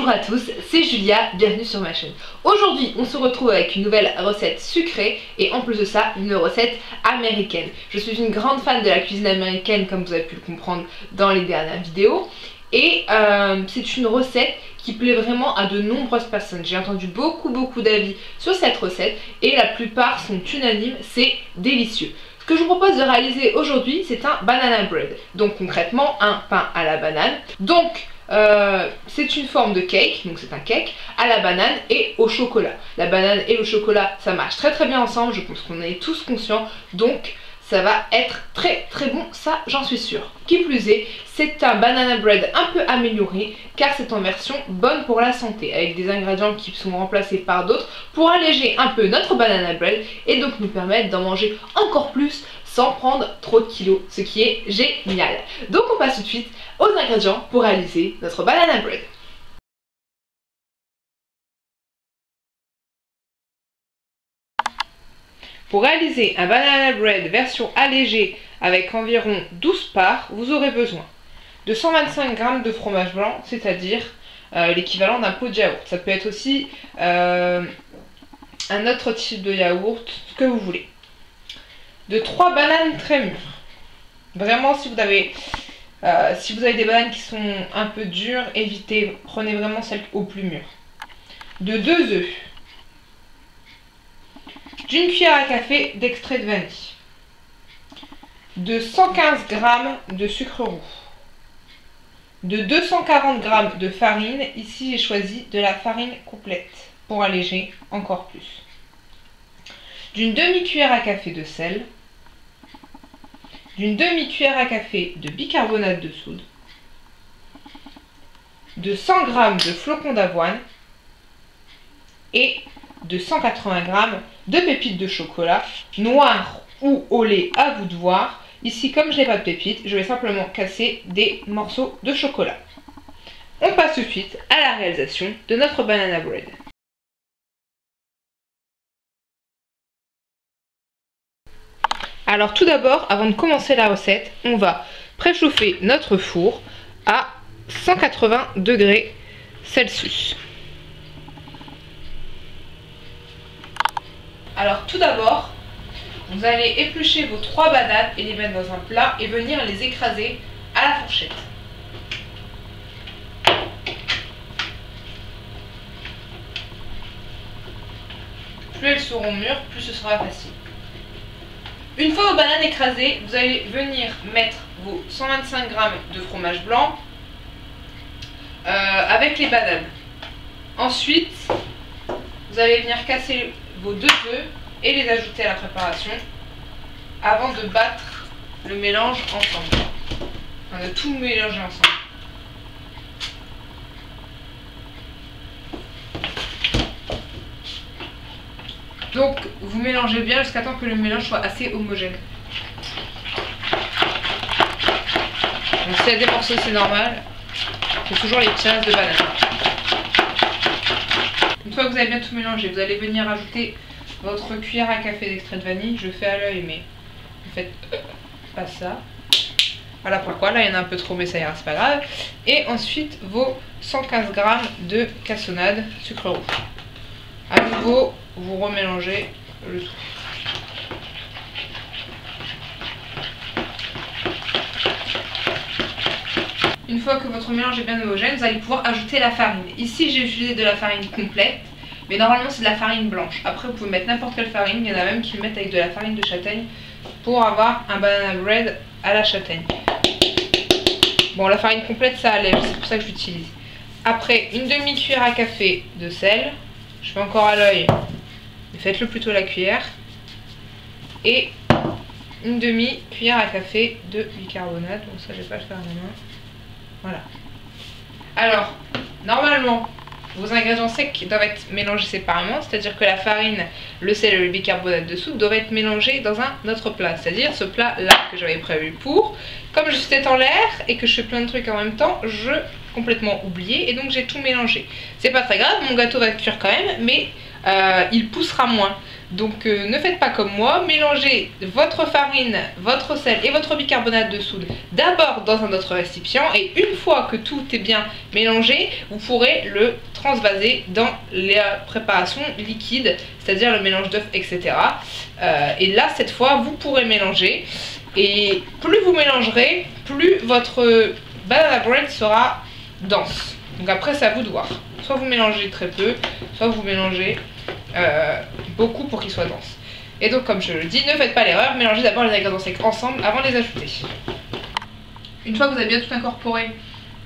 Bonjour à tous, c'est Julia, bienvenue sur ma chaîne. Aujourd'hui, on se retrouve avec une nouvelle recette sucrée et en plus de ça, une recette américaine. Je suis une grande fan de la cuisine américaine comme vous avez pu le comprendre dans les dernières vidéos. Et c'est une recette qui plaît vraiment à de nombreuses personnes. J'ai entendu beaucoup d'avis sur cette recette et la plupart sont unanimes, c'est délicieux. Ce que je vous propose de réaliser aujourd'hui, c'est un banana bread. Donc concrètement, un pain à la banane. Donc c'est une forme de cake, donc c'est un cake à la banane et au chocolat. La banane et le chocolat, ça marche très bien ensemble, je pense qu'on est tous conscients. Donc ça va être très bon, ça j'en suis sûre. Qui plus est, c'est un banana bread un peu amélioré car c'est en version bonne pour la santé avec des ingrédients qui sont remplacés par d'autres pour alléger un peu notre banana bread et donc nous permettre d'en manger encore plus sans prendre trop de kilos, ce qui est génial. Donc on passe tout de suite aux ingrédients pour réaliser notre banana bread. Pour réaliser un banana bread version allégée avec environ 12 parts, vous aurez besoin de 125 g de fromage blanc, c'est-à-dire l'équivalent d'un pot de yaourt. Ça peut être aussi un autre type de yaourt, ce que vous voulez. De 3 bananes très mûres. Vraiment, si vous avez des bananes qui sont un peu dures, évitez, prenez vraiment celles au plus mûres. De 2 œufs. D'une cuillère à café d'extrait de vanille, de 115 g de sucre roux, de 240 g de farine, ici j'ai choisi de la farine complète pour alléger encore plus, d'une demi-cuillère à café de sel, d'une demi-cuillère à café de bicarbonate de soude, de 100 g de flocons d'avoine et de 180 g de pépites de chocolat, noir ou au lait à vous de voir. Ici, comme je n'ai pas de pépites, je vais simplement casser des morceaux de chocolat. On passe tout de suite à la réalisation de notre banana bread. Alors tout d'abord, avant de commencer la recette, on va préchauffer notre four à 180 degrés Celsius. Alors tout d'abord, vous allez éplucher vos 3 bananes et les mettre dans un plat et venir les écraser à la fourchette. Plus elles seront mûres, plus ce sera facile. Une fois vos bananes écrasées, vous allez venir mettre vos 125 g de fromage blanc avec les bananes. Ensuite, vous allez venir casser vos 2 œufs et les ajouter à la préparation avant de battre le mélange ensemble. Enfin, de tout mélanger ensemble. Donc vous mélangez bien jusqu'à temps que le mélange soit assez homogène. Donc s'il y a des morceaux, c'est normal. C'est toujours les tiges de banane. Une fois que vous avez bien tout mélangé, vous allez venir ajouter votre cuillère à café d'extrait de vanille. Je fais à l'œil, mais vous faites pas ça. Voilà pourquoi. Là, il y en a un peu trop, mais ça ira, c'est pas grave. Et ensuite, vos 115 g de cassonade sucre roux. À nouveau, vous remélangez le tout. Une fois que votre mélange est bien homogène, vous allez pouvoir ajouter la farine. Ici, j'ai utilisé de la farine complète, mais normalement c'est de la farine blanche. Après, vous pouvez mettre n'importe quelle farine. Il y en a même qui le mettent avec de la farine de châtaigne pour avoir un banana bread à la châtaigne. Bon, la farine complète, ça allège, c'est pour ça que je l'utilise. Après, une demi-cuillère à café de sel. Je fais encore à l'œil, mais faites-le plutôt à la cuillère. Et une demi-cuillère à café de bicarbonate. Donc ça, je vais pas le faire à la main. Voilà. Alors, normalement, vos ingrédients secs doivent être mélangés séparément, c'est-à-dire que la farine, le sel et le bicarbonate de soude doivent être mélangés dans un autre plat, c'est-à-dire ce plat-là que j'avais prévu pour. Comme je suis tête en l'air et que je fais plein de trucs en même temps, je complètement oublié et donc j'ai tout mélangé. C'est pas très grave, mon gâteau va cuire quand même, mais il poussera moins. Donc ne faites pas comme moi, mélangez votre farine, votre sel et votre bicarbonate de soude d'abord dans un autre récipient et une fois que tout est bien mélangé, vous pourrez le transvaser dans la préparation liquide, c'est-à-dire le mélange d'œufs, etc. Et là, cette fois, vous pourrez mélanger et plus vous mélangerez, plus votre banana bread sera dense. Donc après, c'est à vous de voir. Soit vous mélangez très peu, soit vous mélangez beaucoup pour qu'il soit dense. Et donc comme je le dis, ne faites pas l'erreur, mélangez d'abord les ingrédients secs ensemble avant de les ajouter. Une fois que vous avez bien tout incorporé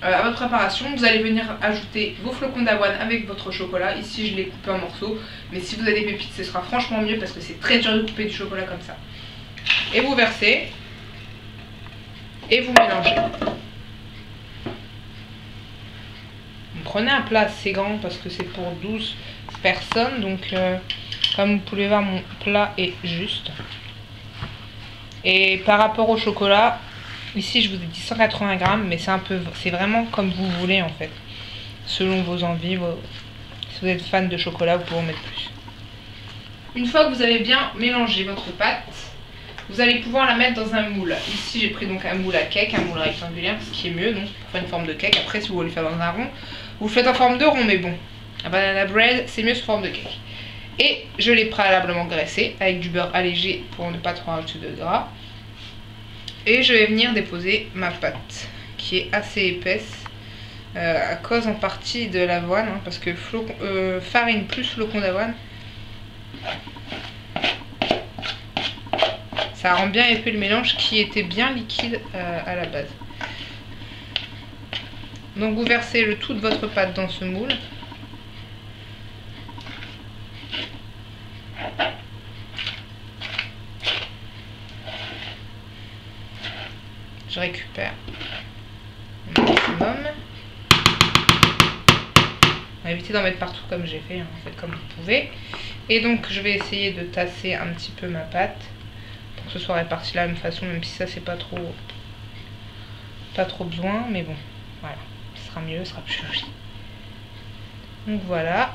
à votre préparation, vous allez venir ajouter vos flocons d'avoine avec votre chocolat. Ici je l'ai coupé en morceaux, mais si vous avez des pépites ce sera franchement mieux parce que c'est très dur de couper du chocolat comme ça. Et vous versez et vous mélangez. Prenez un plat assez grand parce que c'est pour 12 personnes, donc comme vous pouvez voir mon plat est juste. Et par rapport au chocolat, ici je vous ai dit 180 grammes, mais c'est vraiment comme vous voulez en fait, selon vos envies. Si vous êtes fan de chocolat, vous pouvez en mettre plus. Une fois que vous avez bien mélangé votre pâte, vous allez pouvoir la mettre dans un moule. Ici j'ai pris donc un moule à cake, un moule rectangulaire, ce qui est mieux donc pour faire une forme de cake. Après si vous voulez le faire dans un rond, vous le faites en forme de rond, mais bon, la banana bread c'est mieux sous forme de cake. Et je l'ai préalablement graissé avec du beurre allégé pour ne pas trop rajouter de gras. Et je vais venir déposer ma pâte qui est assez épaisse à cause en partie de l'avoine, hein, parce que farine plus flocon d'avoine, ça rend bien épais le mélange qui était bien liquide à la base. Donc vous versez le tout de votre pâte dans ce moule. Je récupère le maximum. Évitez d'en mettre partout comme j'ai fait, hein, faites comme vous pouvez. Et donc je vais essayer de tasser un petit peu ma pâte pour que ce soit réparti de la même façon, même si ça c'est pas trop besoin, mais bon, voilà. Ce sera mieux, ce sera plus joli. Donc voilà.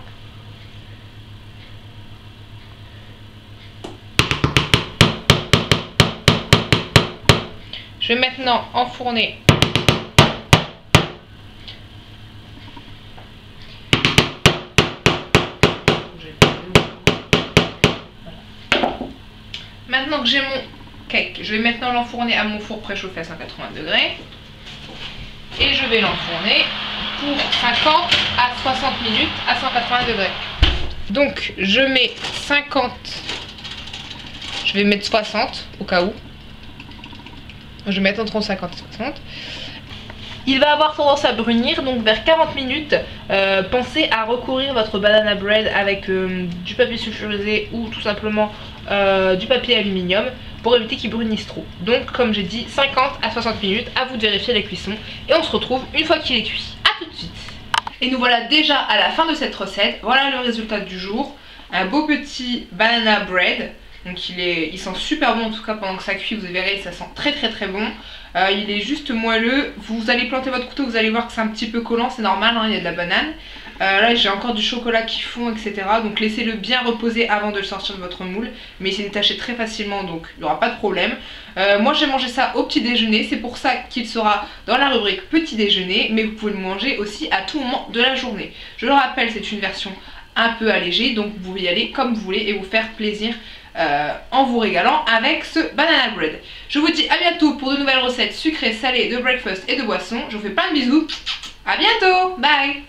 Je vais maintenant enfourner Maintenant que j'ai mon cake, je vais maintenant l'enfourner à mon four préchauffé à 180 degrés. Et je vais l'enfourner pour 50 à 60 minutes à 180 degrés. Donc je mets 50, je vais mettre 60 au cas où. Je vais mettre entre 50 et 60. Il va avoir tendance à brunir, donc vers 40 minutes, pensez à recouvrir votre banana bread avec du papier sulfurisé ou tout simplement du papier aluminium pour éviter qu'il brunisse trop. Donc comme j'ai dit, 50 à 60 minutes, à vous de vérifier la cuisson et on se retrouve une fois qu'il est cuit. A tout de suite. Et nous voilà déjà à la fin de cette recette. Voilà le résultat du jour. Un beau petit banana bread. Donc il sent super bon, en tout cas pendant que ça cuit, vous verrez, ça sent très bon. Il est juste moelleux. Vous allez planter votre couteau, vous allez voir que c'est un petit peu collant, c'est normal, hein, il y a de la banane. Là j'ai encore du chocolat qui fond, etc. Donc laissez-le bien reposer avant de le sortir de votre moule. Mais il s'est détaché très facilement, donc il n'y aura pas de problème. Moi j'ai mangé ça au petit déjeuner, c'est pour ça qu'il sera dans la rubrique petit déjeuner. Mais vous pouvez le manger aussi à tout moment de la journée. Je le rappelle, c'est une version un peu allégée, donc vous pouvez y aller comme vous voulez et vous faire plaisir en vous régalant avec ce banana bread. Je vous dis à bientôt pour de nouvelles recettes sucrées, salées, de breakfast et de boissons. Je vous fais plein de bisous. À bientôt. Bye.